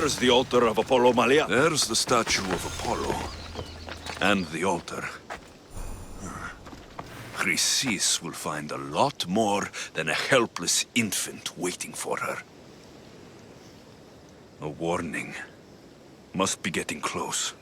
There's the altar of Apollo Malia. There's the statue of Apollo. And the altar. Chrysis will find a lot more than a helpless infant waiting for her. A warning. Must be getting close.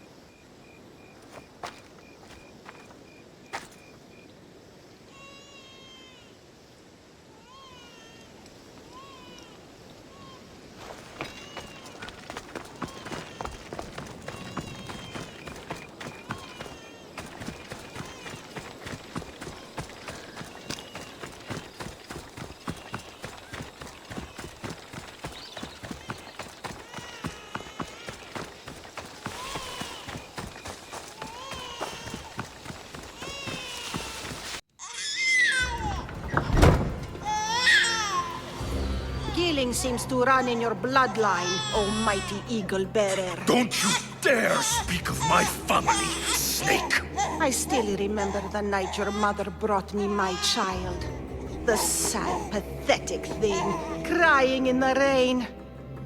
Seems to run in your bloodline, almighty eagle bearer. Don't you dare speak of my family, snake! I still remember the night your mother brought me my child. The sad, pathetic thing, crying in the rain.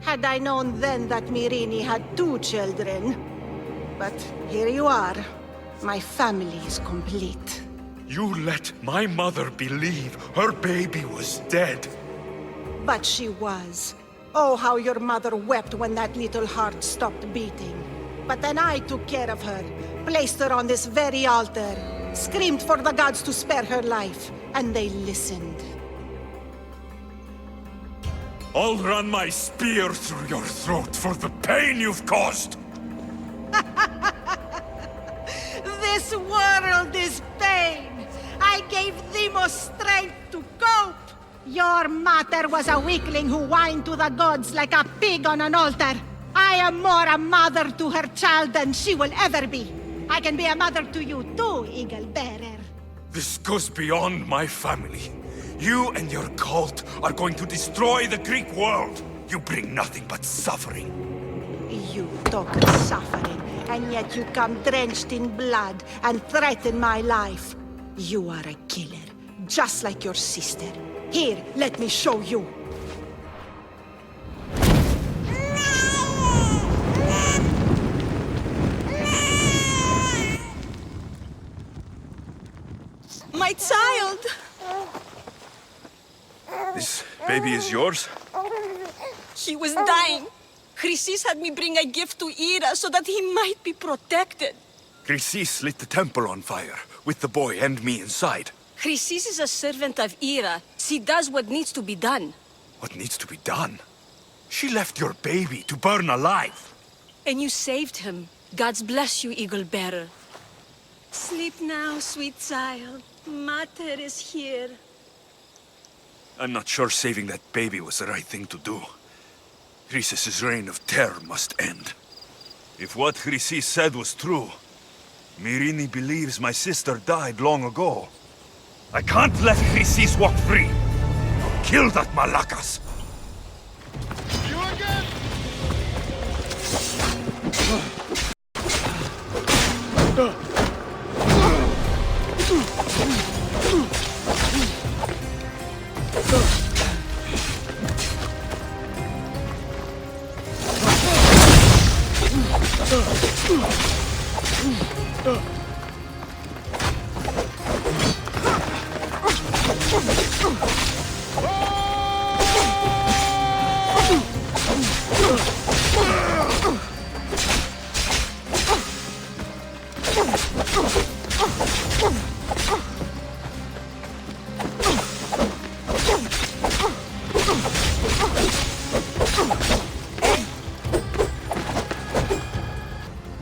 Had I known then that Mirini had 2 children. But here you are. My family is complete. You let my mother believe her baby was dead. But she was. Oh, how your mother wept when that little heart stopped beating. But then I took care of her, placed her on this very altar, screamed for the gods to spare her life, and they listened. I'll run my spear through your throat for the pain you've caused! This world is pain! I gave Demos strength to cope! Your mater was a weakling who whined to the gods like a pig on an altar. I am more a mother to her child than she will ever be. I can be a mother to you too, Eagle Bearer. This goes beyond my family. You and your cult are going to destroy the Greek world. You bring nothing but suffering. You talk of suffering, and yet you come drenched in blood and threaten my life. You are a killer, just like your sister. Here, let me show you. My child! This baby is yours? He was dying. Chrysis had me bring a gift to Ira so that he might be protected. Chrysis lit the temple on fire, with the boy and me inside. Chrysis is a servant of Ira. She does what needs to be done. What needs to be done? She left your baby to burn alive. And you saved him. God's bless you, Eagle Bearer. Sleep now, sweet child. Mater is here. I'm not sure saving that baby was the right thing to do. Chrysis' reign of terror must end. If what Chrysis said was true, Mirini believes my sister died long ago. I can't let Chrysis walk free. I'll kill that Malakas. You again?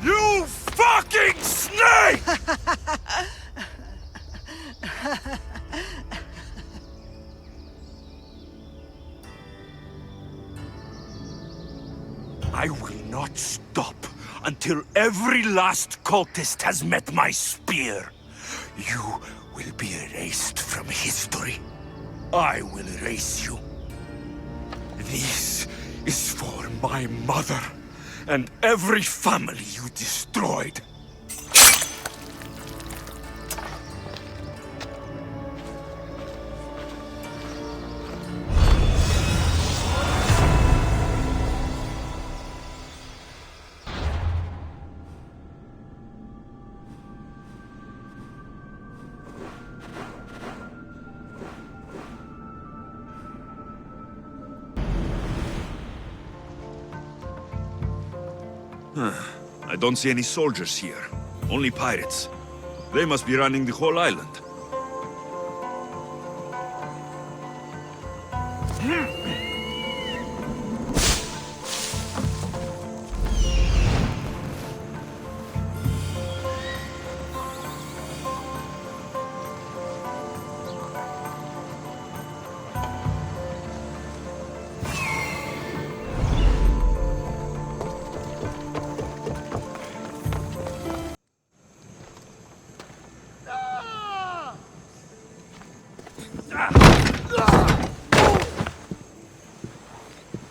You fucking snake! I will not stop until every last cultist has met my spear. You will be erased from history. I will erase you. This is for my mother and every family you destroyed. I don't see any soldiers here. Only pirates. They must be running the whole island.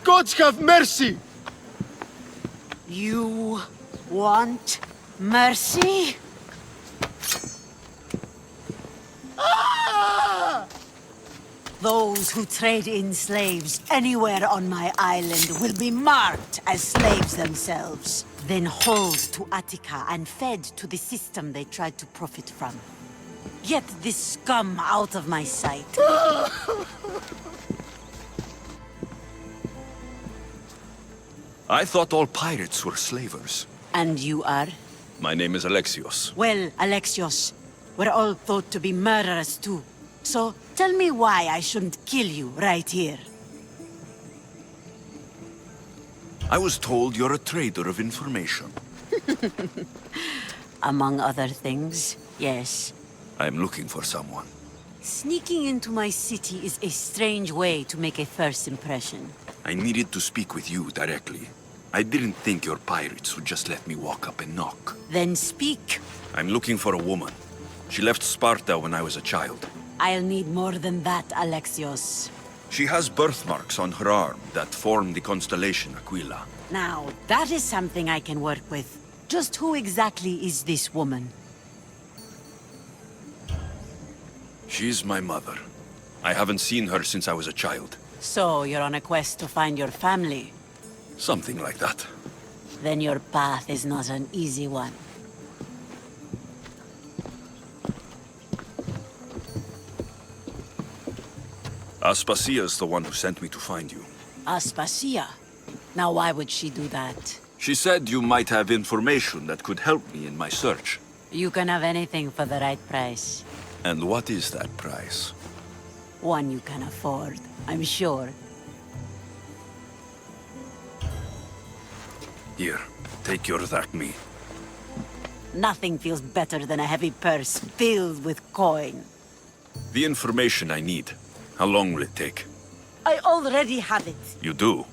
Gods have mercy! You want mercy? Those who trade in slaves anywhere on my island will be marked as slaves themselves, then hauled to Attica and fed to the system they tried to profit from. Get this scum out of my sight. I thought all pirates were slavers. And you are? My name is Alexios. Well, Alexios, we're all thought to be murderers too. So, tell me why I shouldn't kill you right here. I was told you're a trader of information. Among other things, yes. I'm looking for someone. Sneaking into my city is a strange way to make a first impression. I needed to speak with you directly. I didn't think your pirates would just let me walk up and knock. Then speak. I'm looking for a woman. She left Sparta when I was a child. I'll need more than that, Alexios. She has birthmarks on her arm that form the constellation Aquila. Now, that is something I can work with. Just who exactly is this woman? She's my mother. I haven't seen her since I was a child. So, you're on a quest to find your family. Something like that. Then your path is not an easy one. Aspasia is the one who sent me to find you. Aspasia? Now why would she do that? She said you might have information that could help me in my search. You can have anything for the right price. And what is that price? One you can afford, I'm sure. Here, take your Drachmi. Nothing feels better than a heavy purse filled with coin. The information I need. How long will it take? I already have it. You do?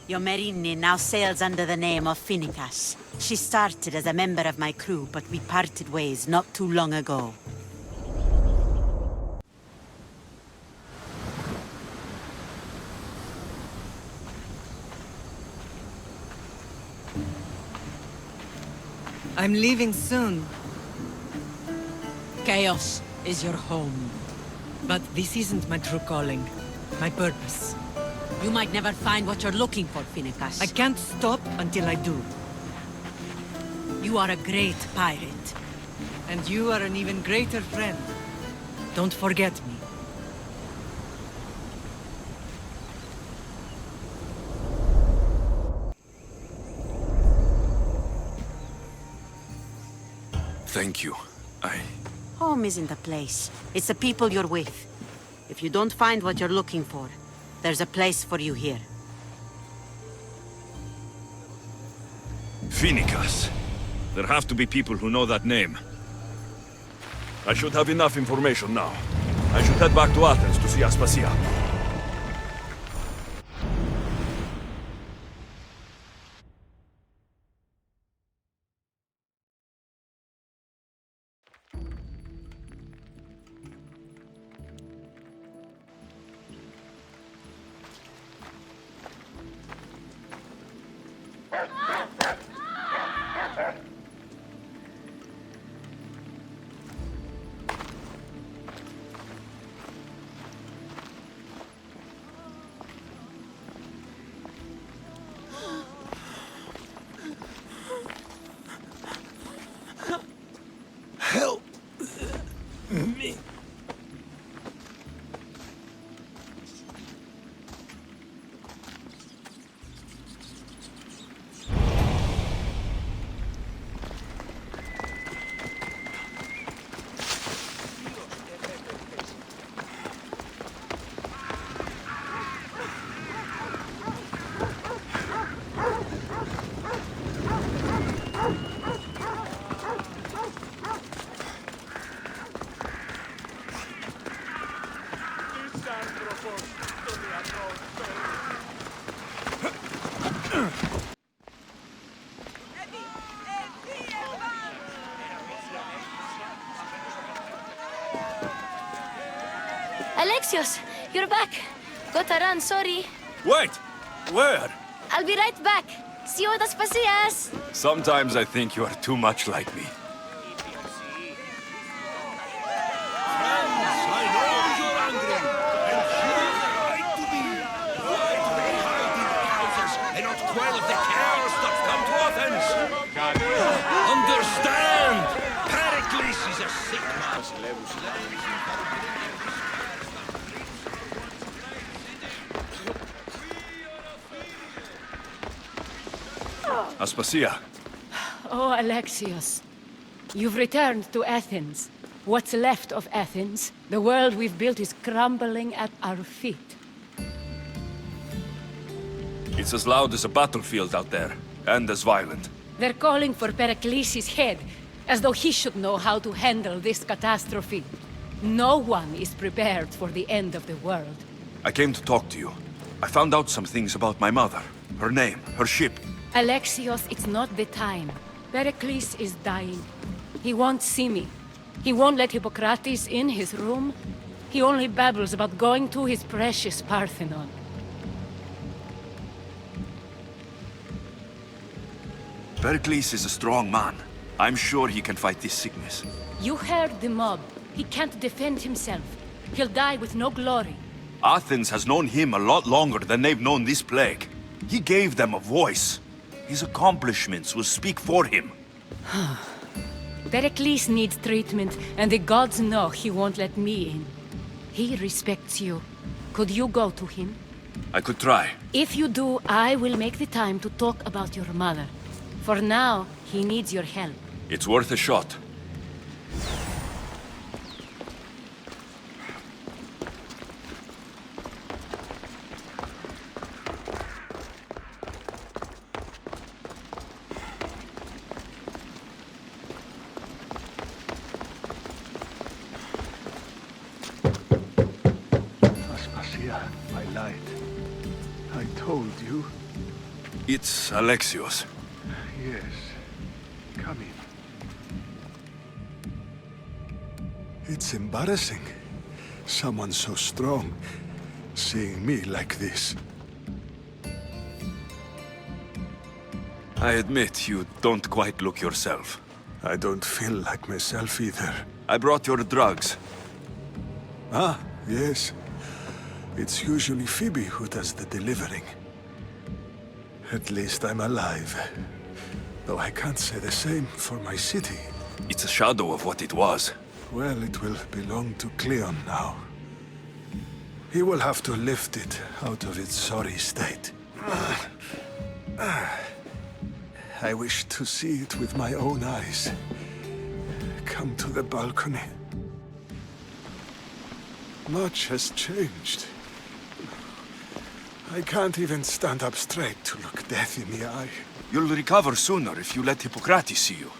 Yomerini now sails under the name of Phoenicas. She started as a member of my crew, but we parted ways not too long ago. I'm leaving soon. Keos is your home. But this isn't my true calling. My purpose. You might never find what you're looking for, Phoenicas. I can't stop until I do. You are a great pirate. And you are an even greater friend. Don't forget me. Thank you. Home isn't a place. It's the people you're with. If you don't find what you're looking for, there's a place for you here. Phoenicas. There have to be people who know that name. I should have enough information now. I should head back to Athens to see Aspasia. Alexios, you're back. Gotta run, sorry. Wait! Where? I'll be right back. See you at Aspasias. Sometimes I think you are too much like me. Understand! Periklis is a sick man. Aspasia. Oh, Alexios. You've returned to Athens. What's left of Athens, the world we've built, is crumbling at our feet. It's as loud as a battlefield out there, and as violent. They're calling for Periklis' head, as though he should know how to handle this catastrophe. No one is prepared for the end of the world. I came to talk to you. I found out some things about my mother. Her name, her ship. Alexios, it's not the time. Periklis is dying. He won't see me. He won't let Hippocrates in his room. He only babbles about going to his precious Parthenon. Periklis is a strong man. I'm sure he can fight this sickness. You heard the mob. He can't defend himself. He'll die with no glory. Athens has known him a lot longer than they've known this plague. He gave them a voice. His accomplishments will speak for him. Periklis needs treatment, and the gods know he won't let me in. He respects you. Could you go to him? I could try. If you do, I will make the time to talk about your mother. For now, he needs your help. It's worth a shot. Aspasia, I lied. I told you. It's Alexios. Yes. Come in. It's embarrassing. Someone so strong seeing me like this. I admit you don't quite look yourself. I don't feel like myself either. I brought your drugs. Ah, yes. It's usually Phobie who does the delivering. At least I'm alive. Though I can't say the same for my city. It's a shadow of what it was. Well, it will belong to Cleon now. He will have to lift it out of its sorry state. I wish to see it with my own eyes. Come to the balcony. Much has changed. I can't even stand up straight to look death in the eye. You'll recover sooner if you let Hippocrates see you.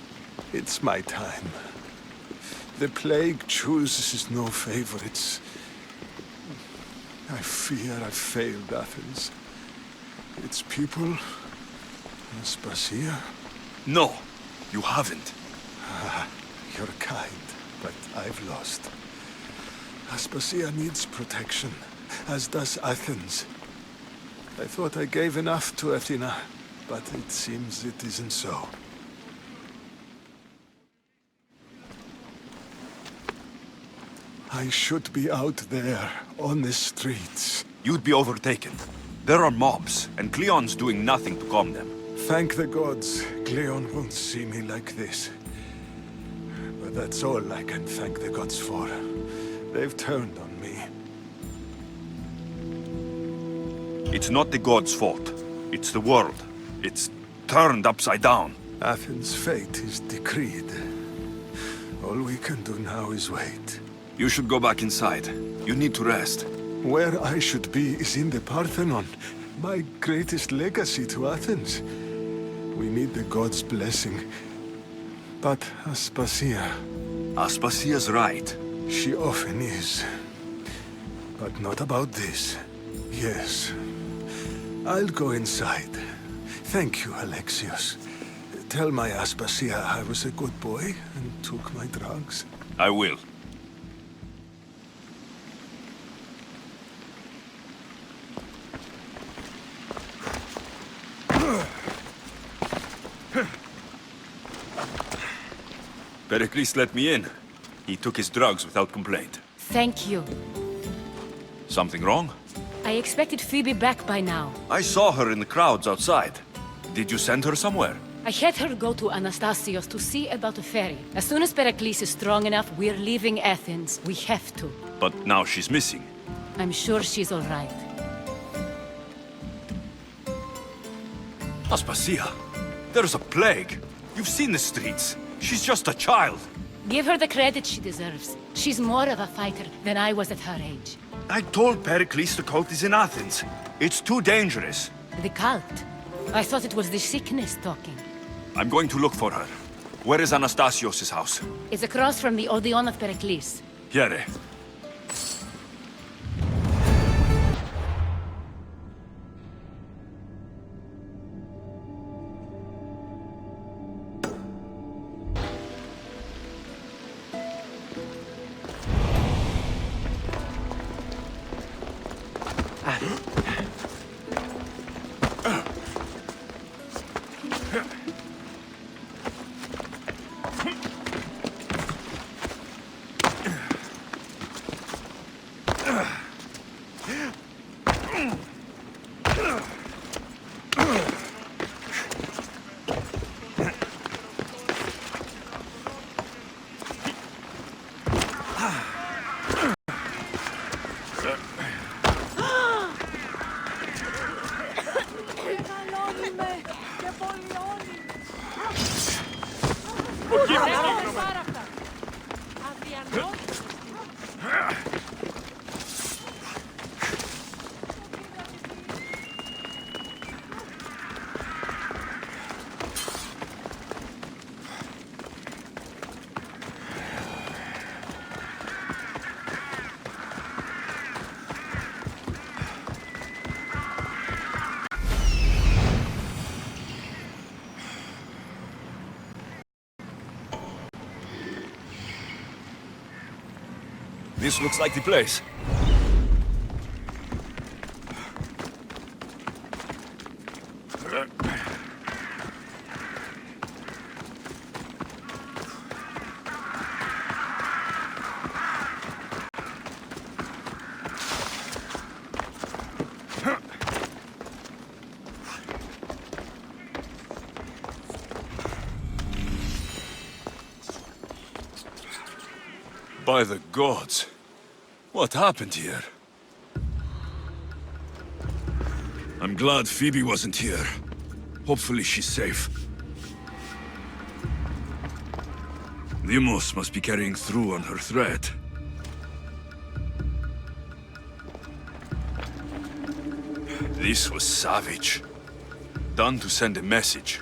It's my time. The plague chooses no favorites. I fear I've failed Athens. Its people, Aspasia. No, you haven't. You're kind, but I've lost. Aspasia needs protection, as does Athens. I thought I gave enough to Athena, but it seems it isn't so. I should be out there, on the streets. You'd be overtaken. There are mobs, and Cleon's doing nothing to calm them. Thank the gods, Cleon won't see me like this. But that's all I can thank the gods for. They've turned on me. It's not the gods' fault. It's the world. It's turned upside down. Athens' fate is decreed. All we can do now is wait. You should go back inside. You need to rest. Where I should be is in the Parthenon, my greatest legacy to Athens. We need the gods' blessing. But Aspasia... Aspasia's right. She often is. But not about this. Yes. I'll go inside. Thank you, Alexios. Tell my Aspasia I was a good boy and took my drugs. I will. Periklis let me in. He took his drugs without complaint. Thank you. Something wrong? I expected Phobie back by now. I saw her in the crowds outside. Did you send her somewhere? I had her go to Anastasios to see about a ferry. As soon as Periklis is strong enough, we're leaving Athens. We have to. But now she's missing. I'm sure she's all right. Aspasia, there's a plague. You've seen the streets. She's just a child. Give her the credit she deserves. She's more of a fighter than I was at her age. I told Periklis the cult is in Athens. It's too dangerous. The cult? I thought it was the sickness talking. I'm going to look for her. Where is Anastasios' house? It's across from the Odeon of Periklis. Here. This looks like the place. By the gods. What happened here? I'm glad Phobie wasn't here. Hopefully she's safe. Deimos must be carrying through on her threat. This was savage. Done to send a message.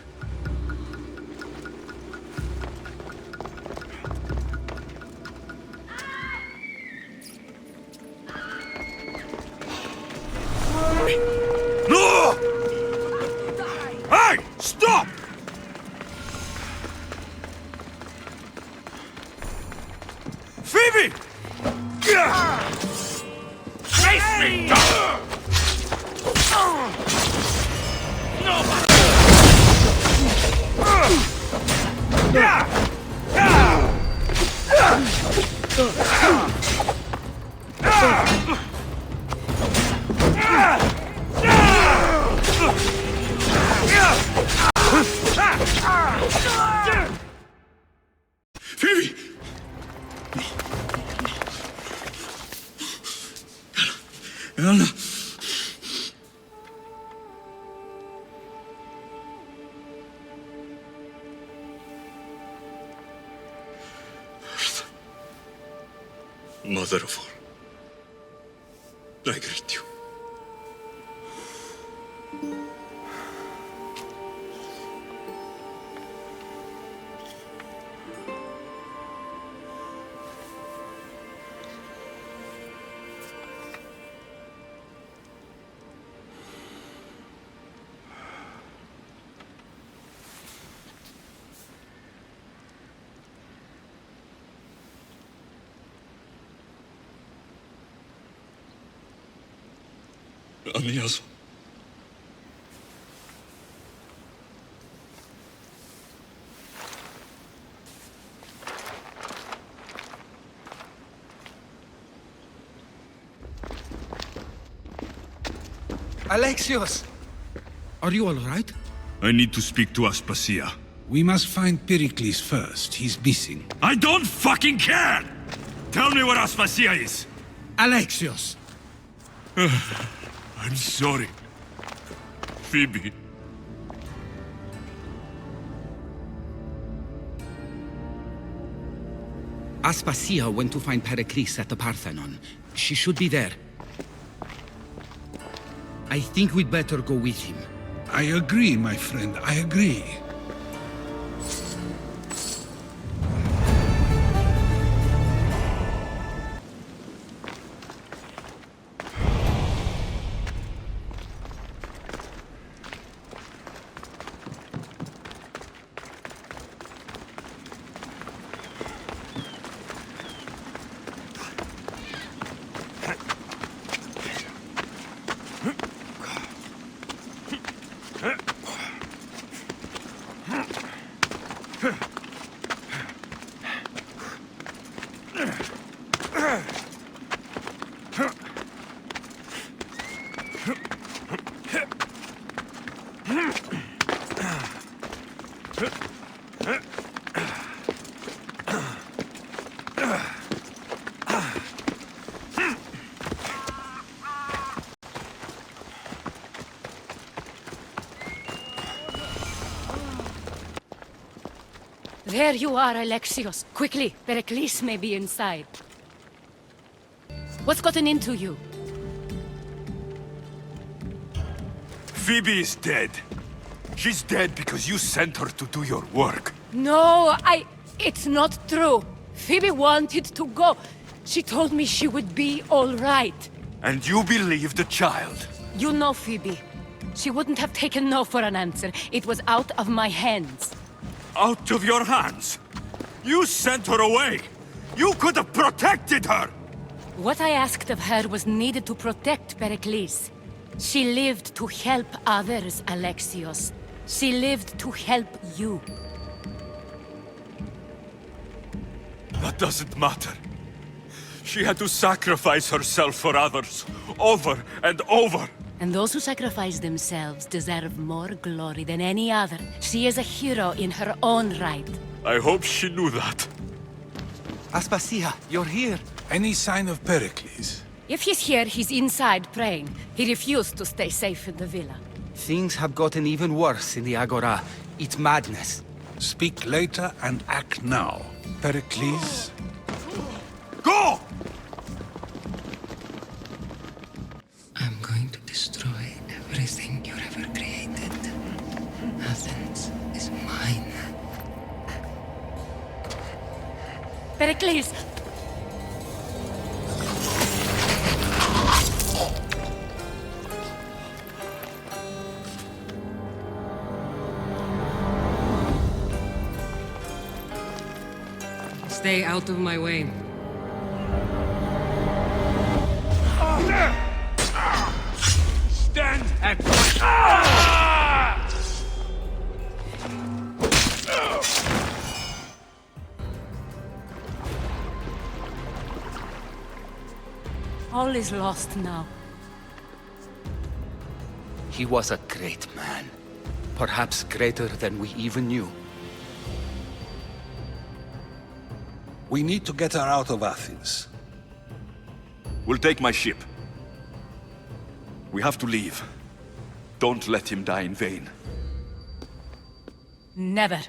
No! Hey! Stop! Phobie! Face me! Phobie! Anna. Mother of all, I greet you. Alexios. Alexios! Are you all right? I need to speak to Aspasia. We must find Periklis first. He's missing. I don't fucking care! Tell me where Aspasia is! Alexios! I'm sorry. Phobie. Aspasia went to find Periklis at the Parthenon. She should be there. I think we'd better go with him. I agree, my friend, I agree. There you are, Alexios. Quickly, Periklis may be inside. What's gotten into you? Phobie is dead. She's dead because you sent her to do your work. No, it's not true. Phobie wanted to go. She told me she would be all right. And you believe the child? You know Phobie. She wouldn't have taken no for an answer. It was out of my hands. Out of your hands? You sent her away! You could have protected her! What I asked of her was needed to protect Periklis. She lived to help others, Alexios. She lived to help you. That doesn't matter. She had to sacrifice herself for others, over and over. And those who sacrifice themselves deserve more glory than any other. She is a hero in her own right. I hope she knew that. Aspasia, you're here. Any sign of Periklis? If he's here, he's inside praying. He refused to stay safe in the villa. Things have gotten even worse in the Agora. It's madness. Speak later and act now. Periklis? Go! I'm going to destroy everything you ever created. Athens is mine. Periklis! Stay out of my way. Stand and... All is lost now. He was a great man. Perhaps greater than we even knew. We need to get her out of Athens. We'll take my ship. We have to leave. Don't let him die in vain. Never.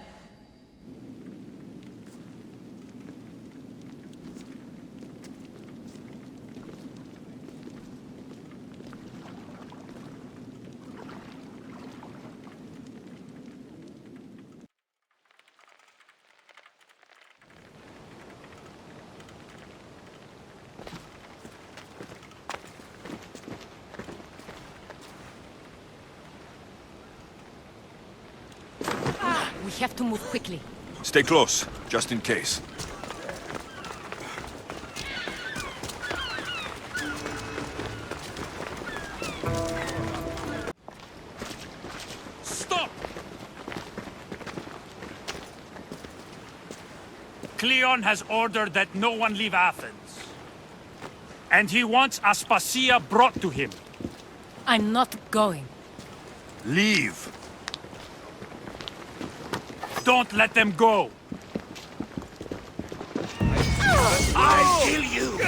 We have to move quickly. Stay close, just in case. Cleon has ordered that no one leave Athens. And he wants Aspasia brought to him. I'm not going. Leave. Don't let them go. I'll kill you.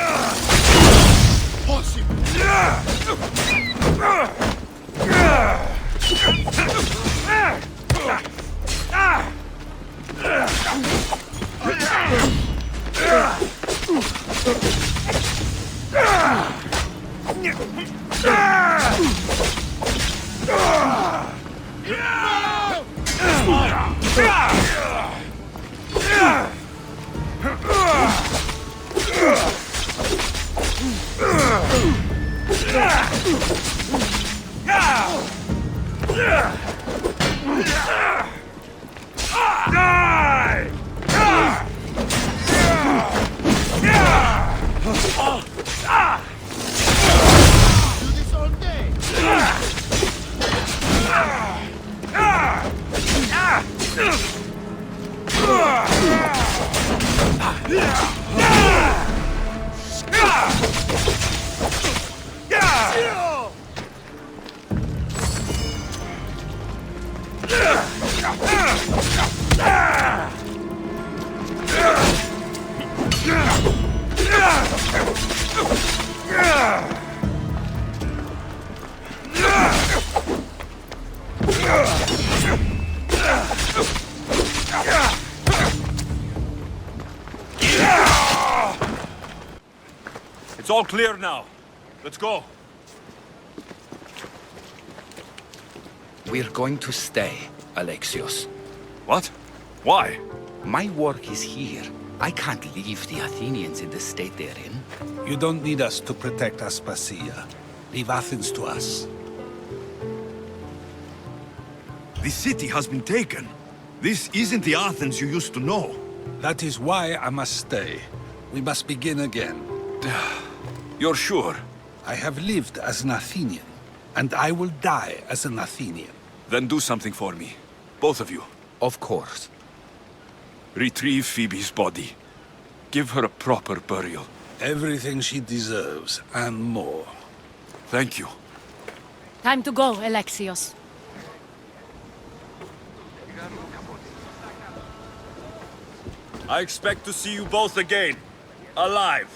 It's all clear now. Let's go. We're going to stay, Alexios. What? Why? My work is here. I can't leave the Athenians in the state they're in. You don't need us to protect Aspasia. Leave Athens to us. The city has been taken. This isn't the Athens you used to know. That is why I must stay. We must begin again. You're sure? I have lived as an Athenian, and I will die as an Athenian. Then do something for me. Both of you. Of course. Retrieve Phoebe's body. Give her a proper burial. Everything she deserves, and more. Thank you. Time to go, Alexios. I expect to see you both again. Alive.